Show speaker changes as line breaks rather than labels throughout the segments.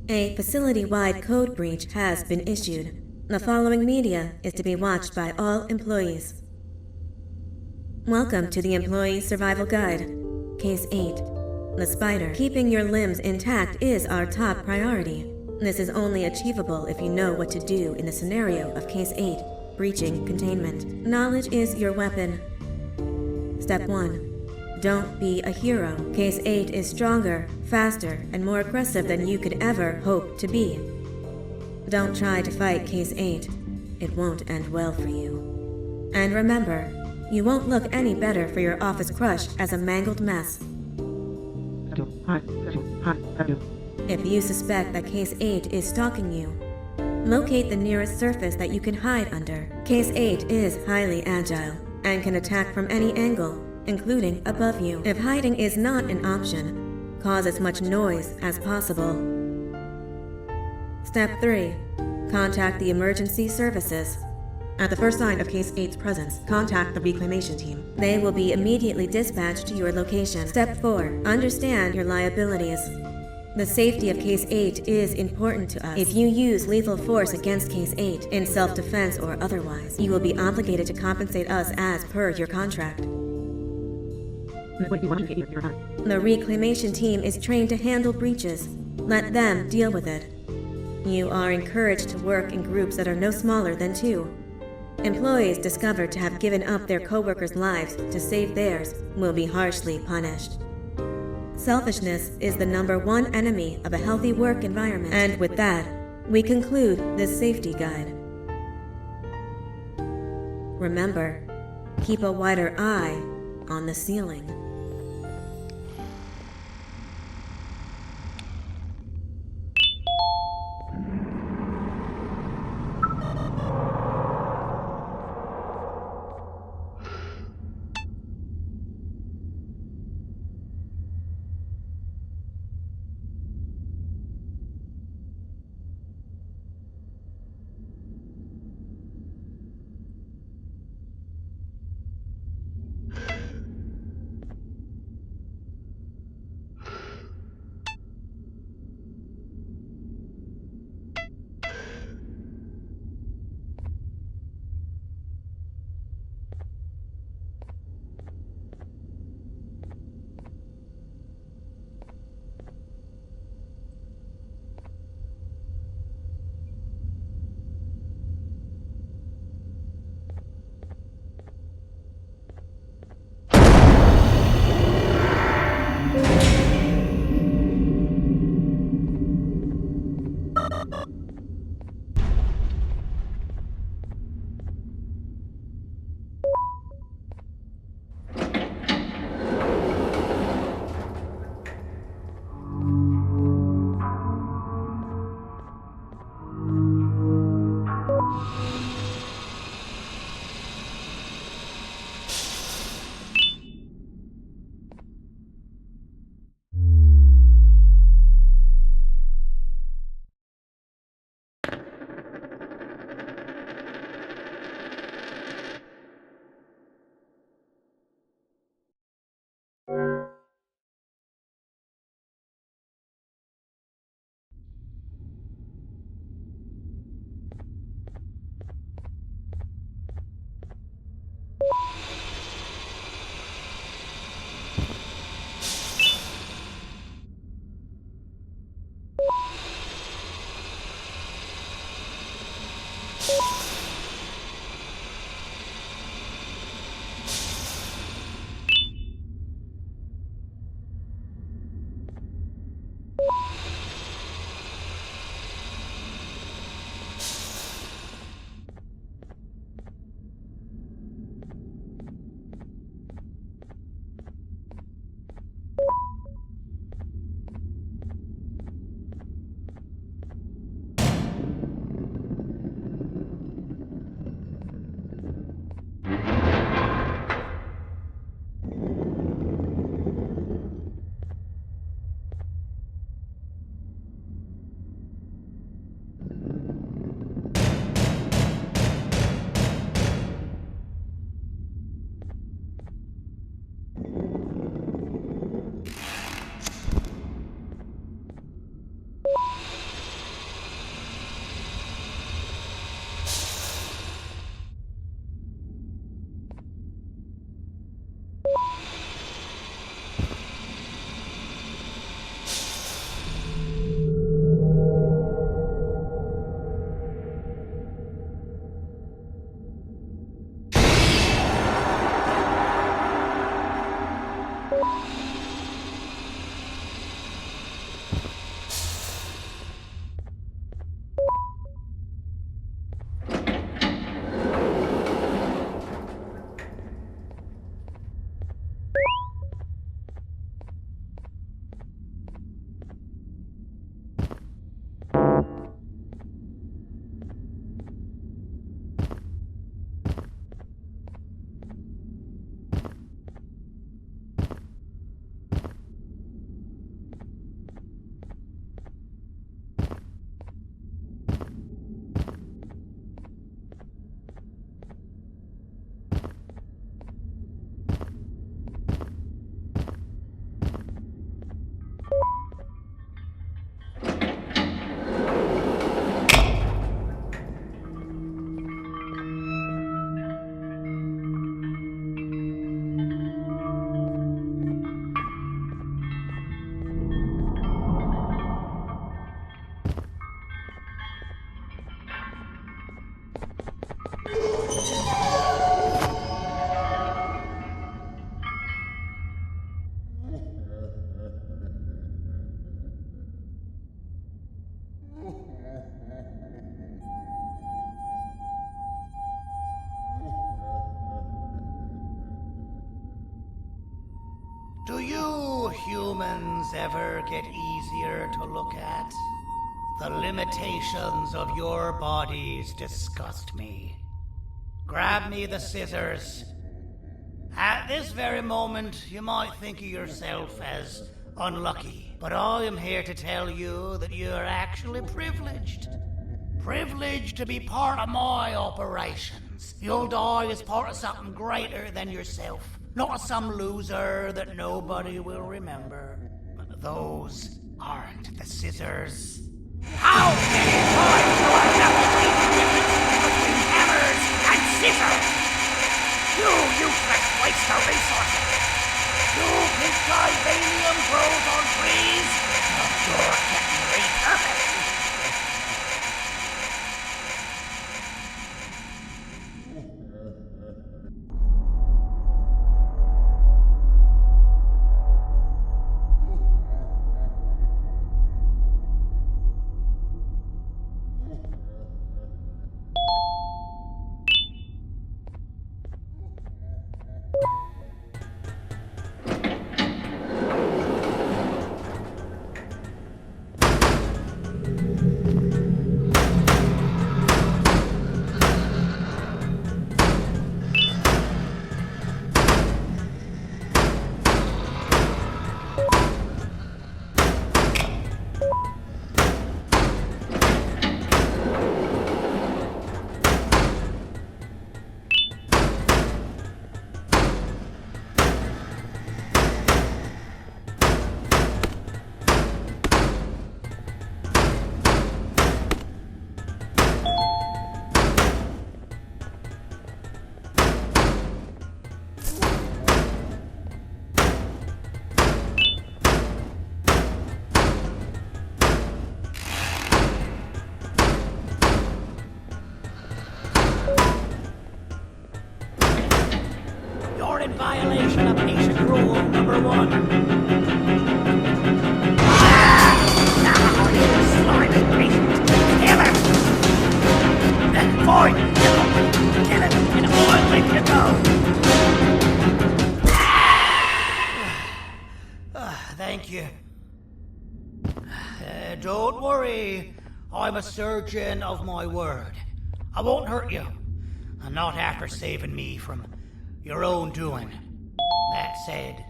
A facility-wide code breach has been issued. The following media is to be watched by all employees. Welcome to the Employee Survival Guide. Case 8. The spider. Keeping your limbs intact is our top priority. This is only achievable if you know what to do in the scenario of Case 8, breaching containment. Knowledge is your weapon. Step 1. Don't be a hero. Case 8 is stronger, faster, and more aggressive than you could ever hope to be. Don't try to fight Case 8. It won't end well for you. And remember, you won't look any better for your office crush as a mangled mess. If you suspect that Case 8 is stalking you, locate the nearest surface that you can hide under. Case 8 is highly agile and can attack from any angle, including above you. If hiding is not an option, cause as much noise as possible. Step 3. Contact the emergency services. At the first sign of Case 8's presence, contact the reclamation team. They will be immediately dispatched to your location. Step 4. Understand your liabilities. The safety of Case 8 is important to us. If you use lethal force against Case 8, in self-defense or otherwise, you will be obligated to compensate us as per your contract. The reclamation team is trained to handle breaches. Let them deal with it. You are encouraged to work in groups that are no smaller than 2. Employees discovered to have given up their co-workers' lives to save theirs will be harshly punished. Selfishness is the #1 enemy of a healthy work environment. And with that, we conclude this safety guide. Remember, keep a wider eye on the ceiling.
Do you humans ever get easier to look at? The limitations of your bodies disgust me. Grab me the scissors. At this very moment, you might think of yourself as unlucky, but I am here to tell you that you are actually privileged. Privileged to be part of my operations. You'll die as part of something greater than yourself, not as some loser that nobody will remember. Those aren't the scissors. How many times do I have to treat the difference between hammers and scissors? You useless waste of resources! You think titanium grows on trees? You're getting repurposed! You're in violation of patient rule number 1. Now you slimy patient. Kill him! Fine, kill him, and I'll let you go. Thank you. Don't worry. I'm a surgeon of my word. I won't hurt you. And not after saving me from your own doing. That said,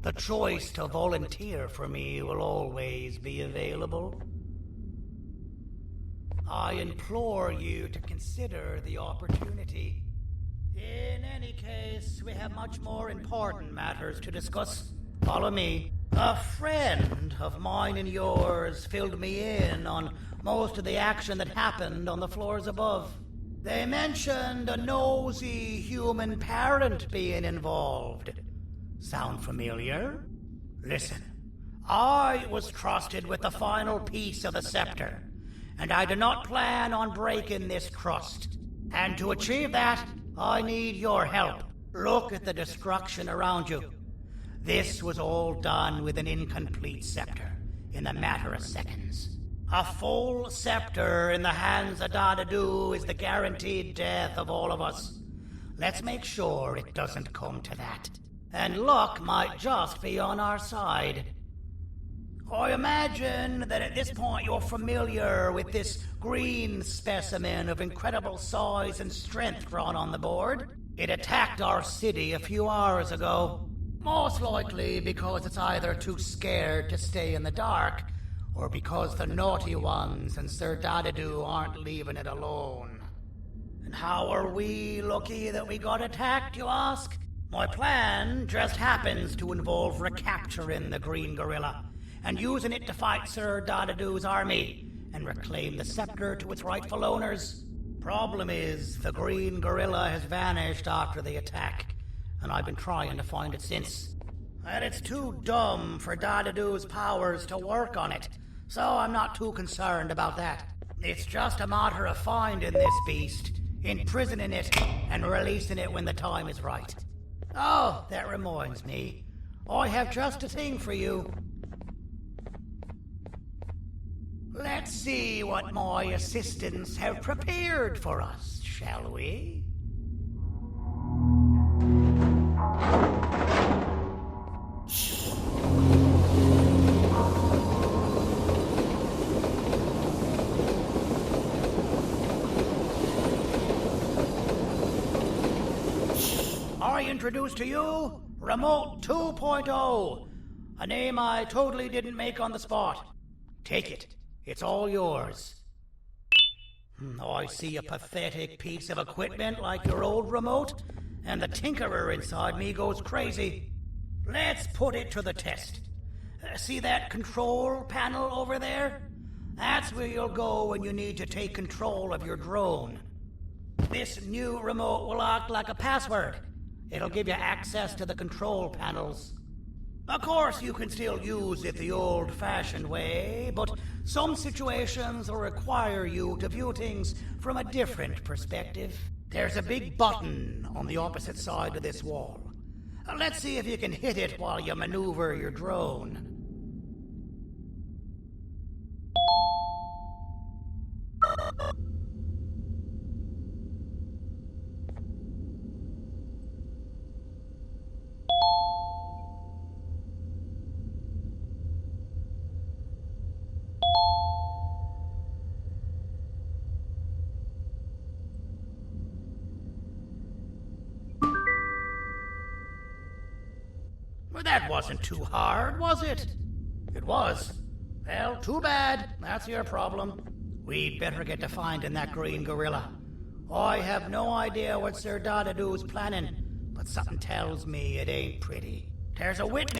the choice to volunteer for me will always be available. I implore you to consider the opportunity. In any case, we have much more important matters to discuss. Follow me. A friend of mine and yours filled me in on most of the action that happened on the floors above. They mentioned a nosy human parent being involved. Sound familiar? Listen, I was trusted with the final piece of the scepter, and I do not plan on breaking this trust. And to achieve that, I need your help. Look at the destruction around you. This was all done with an incomplete scepter, in a matter of seconds. A full scepter in the hands of Dadadu is the guaranteed death of all of us. Let's make sure it doesn't come to that. And luck might just be on our side. I imagine that at this point you're familiar with this green specimen of incredible size and strength drawn on the board. It attacked our city a few hours ago. Most likely because it's either too scared to stay in the dark, or because the naughty ones and Sir Dadadu aren't leaving it alone. And how are we lucky that we got attacked, you ask? My plan just happens to involve recapturing the green gorilla and using it to fight Sir Dadadu's army and reclaim the scepter to its rightful owners. Problem is, the green gorilla has vanished after the attack, and I've been trying to find it since. And it's too dumb for Dadadu's powers to work on it, so I'm not too concerned about that. It's just a matter of finding this beast, imprisoning it, and releasing it when the time is right. Oh, that reminds me. I have just a thing for you. Let's see what my assistants have prepared for us, shall we? Shh. introduce to you Remote 2.0, a name I totally didn't make on the spot. Take it. It's all yours. I see a pathetic piece of equipment like your old remote, and the tinkerer inside me goes crazy. Let's put it to the test. See that control panel over there? That's where you'll go when you need to take control of your drone. This new remote will act like a password. It'll give you access to the control panels. Of course, you can still use it the old-fashioned way, but some situations will require you to view things from a different perspective. There's a big button on the opposite side of this wall. Let's see if you can hit it while you maneuver your drone. Well, that wasn't too hard, was it? It was. Well, too bad. That's your problem. We'd better get to finding that green gorilla. I have no idea what Sir Dadadoo's planning, but something tells me it ain't pretty. There's a witness.